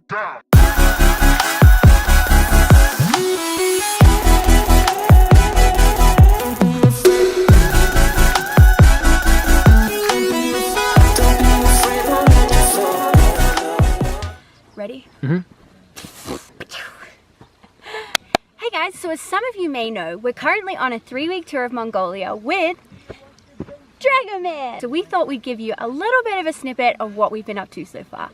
down. Ready? Mm-hmm. Hey guys, so as some of you may know, we're currently on a 3-week tour of Mongolia with Dragoman. So we thought we'd give you a little bit of a snippet of what we've been up to so far.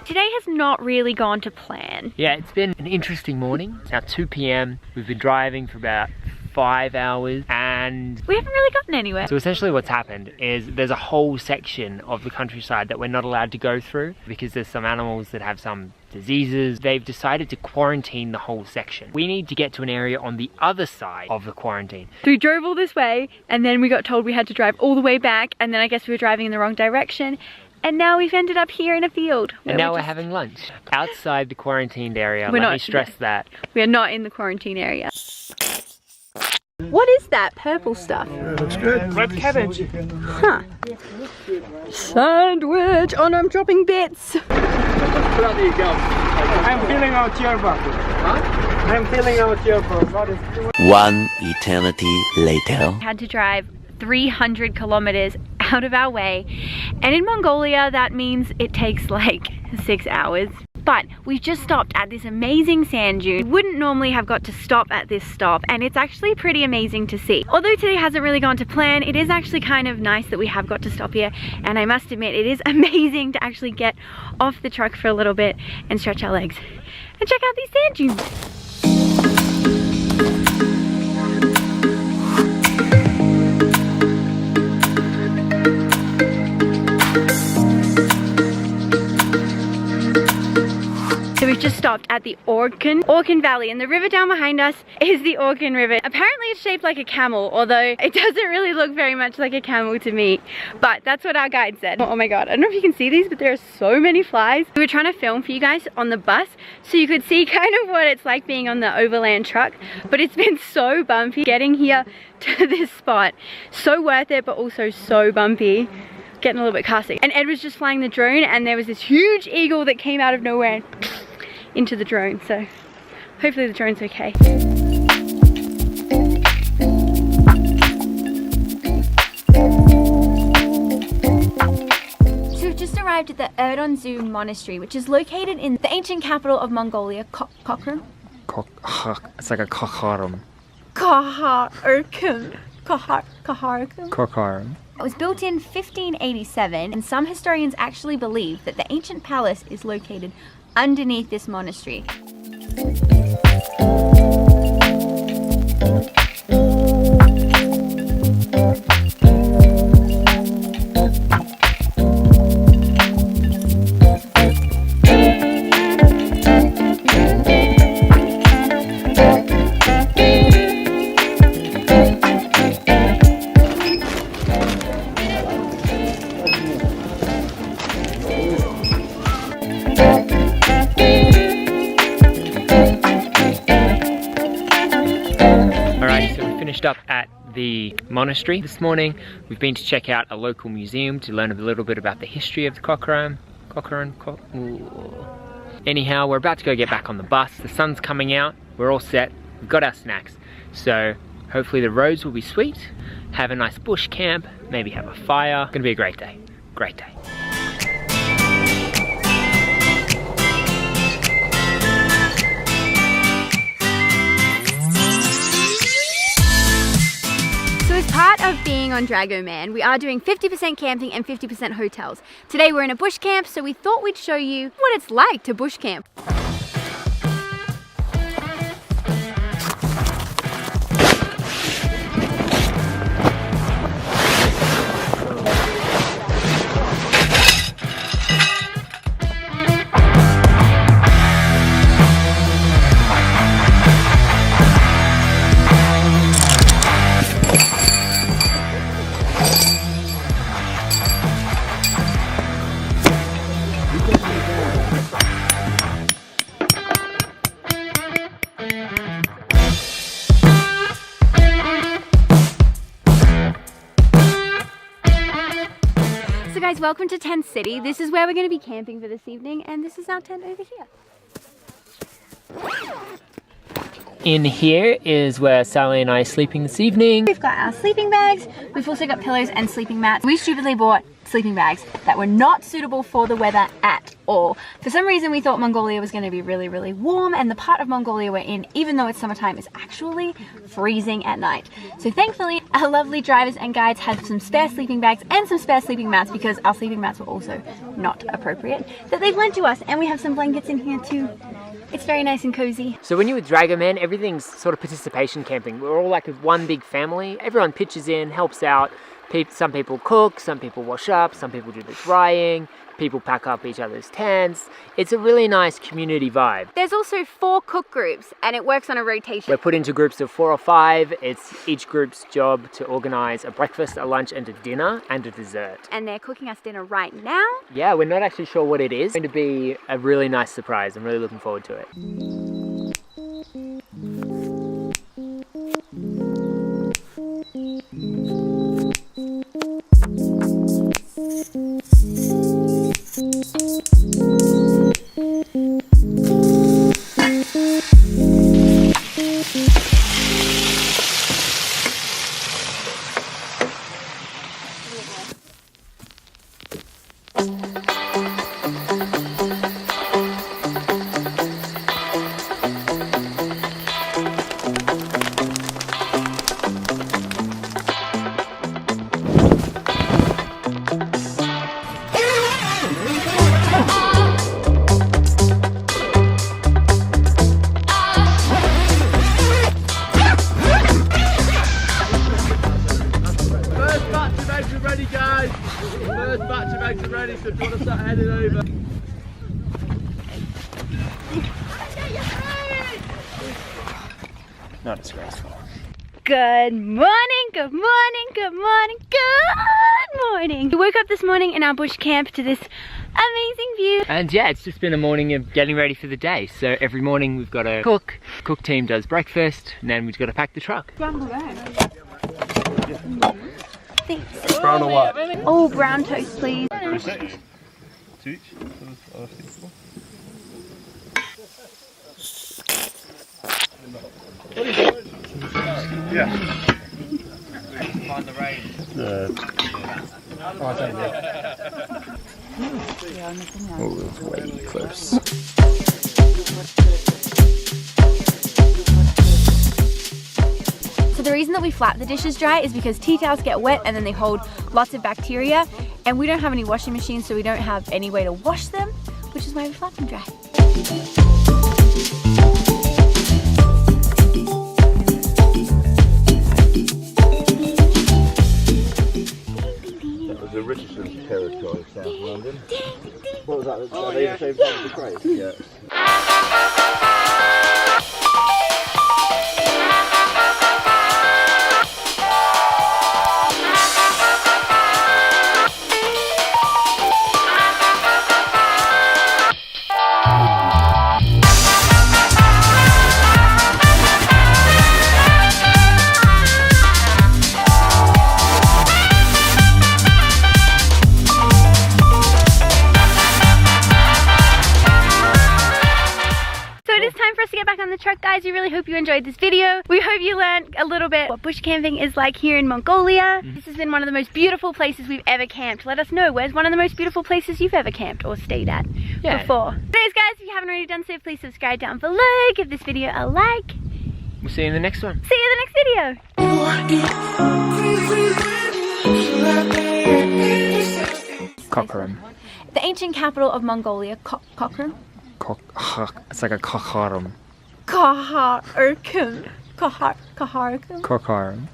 Today has not really gone to plan. Yeah, it's been an interesting morning. It's now 2 p.m. We've been driving for about 5 hours and We haven't really gotten anywhere. so essentially what's happened is there's a whole section of the countryside that we're not allowed to go through because there's some animals that have some diseases. They've decided to quarantine the whole section. We need to get to an area on the other side of the quarantine. So we drove all this way and then we got told we had to drive all the way back, and then I guess we were driving in the wrong direction. And now we've ended up here in a field. And now we're having lunch outside the quarantined area. We're Let not- me stress that. We are not in the quarantine area. What is that purple stuff? Looks good. Red cabbage. Huh. Sandwich! Oh no, I'm dropping bits! I'm filling out yearbook. I'm filling out yearbook. What is 1 eternity later. Had to drive 300 kilometers out of our way, and in Mongolia that means it takes like 6 hours. But we've just stopped at this amazing sand dune. We wouldn't normally have got to stop at this stop, and it's actually pretty amazing to see. Although today hasn't really gone to plan, it is actually kind of nice that we have got to stop here, and I must admit it is amazing to actually get off the truck for a little bit and stretch our legs and check out these sand dunes. So we've just stopped at the Orkan Valley, and the river down behind us is the Orkan River. Apparently it's shaped like a camel, although it doesn't really look very much like a camel to me, but that's what our guide said. Oh my god, I don't know if you can see these, but there are so many flies. We were trying to film for you guys on the bus so you could see kind of what it's like being on the overland truck, but it's been so bumpy getting here to this spot. So worth it, but also so bumpy. Getting a little bit casting. And Ed was just flying the drone, and there was this huge eagle that came out of nowhere and into the drone, so hopefully the drone's okay. So we've just arrived at the Erdonzu Monastery, which is located in the ancient capital of Mongolia, Kokram. It's like a Kokharum. Kaharkum. Kokharum. It was built in 1587, and some historians actually believe that the ancient palace is located underneath this monastery. Up at the monastery this morning. We've been to check out a local museum to learn a little bit about the history of the Kokharam. Anyhow, we're about to go get back on the bus. The sun's coming out. We're all set. We've got our snacks. So hopefully the roads will be sweet. Have a nice bush camp. Maybe have a fire. Gonna be a great day. Great day. As part of being on Dragoman, we are doing 50% camping and 50% hotels. Today we're in a bush camp, so we thought we'd show you what it's like to bush camp. guys, welcome to Tent City. This is where we're going to be camping for this evening, and this is our tent over here. In here is where Sally and I are sleeping this evening. We've got our sleeping bags. We've also got pillows and sleeping mats. We stupidly bought sleeping bags that were not suitable for the weather at all. For some reason we thought Mongolia was going to be really, really warm, and the part of Mongolia we're in, even though it's summertime, is actually freezing at night. So thankfully our lovely drivers and guides had some spare sleeping bags and some spare sleeping mats, because our sleeping mats were also not appropriate, that they've lent to us, and we have some blankets in here too. It's very nice and cozy. So when you're with Dragoman, everything's sort of participation camping. We're all like one big family. Everyone pitches in, helps out. Some people cook, some people wash up, some people do the drying, people pack up each other's tents. It's a really nice community vibe. There's also 4 cook groups, and it works on a rotation. We're put into groups of 4 or 5. It's each group's job to organise a breakfast, a lunch and a dinner and a dessert. And they're cooking us dinner right now. Yeah, we're not actually sure what it is. It's going to be a really nice surprise. I'm really looking forward to it. Not disgraceful. Good morning, good morning, good morning, good morning. We woke up this morning in our bush camp to this amazing view. And yeah, it's just been a morning of getting ready for the day. So every morning we've got to cook, cook team does breakfast, and then we've got to pack the truck. Thanks. Brown or what? Oh, brown toast, please. Two each. Yeah. Find the rain. Oh, it's way close. So the reason that we flap the dishes dry is because tea towels get wet and then they hold lots of bacteria, and we don't have any washing machines, so we don't have any way to wash them, which is why we flap them dry. The Richardson territory, South London. What was that? Are they the same thing as the Grace? Yeah. Truck, guys, we really hope you enjoyed this video. We hope you learned a little bit what bush camping is like here in Mongolia. This has been one of the most beautiful places we've ever camped. Let us know, where's one of the most beautiful places you've ever camped or stayed at before. Anyways, guys, if you haven't already done so, please subscribe down below, give this video a like. We'll see you in the next one. See you in the next video. Kokhorum. The ancient capital of Mongolia, Kokhorum. It's like a Kokhorum. Kaharkum. Kaharkum. Kokhorum.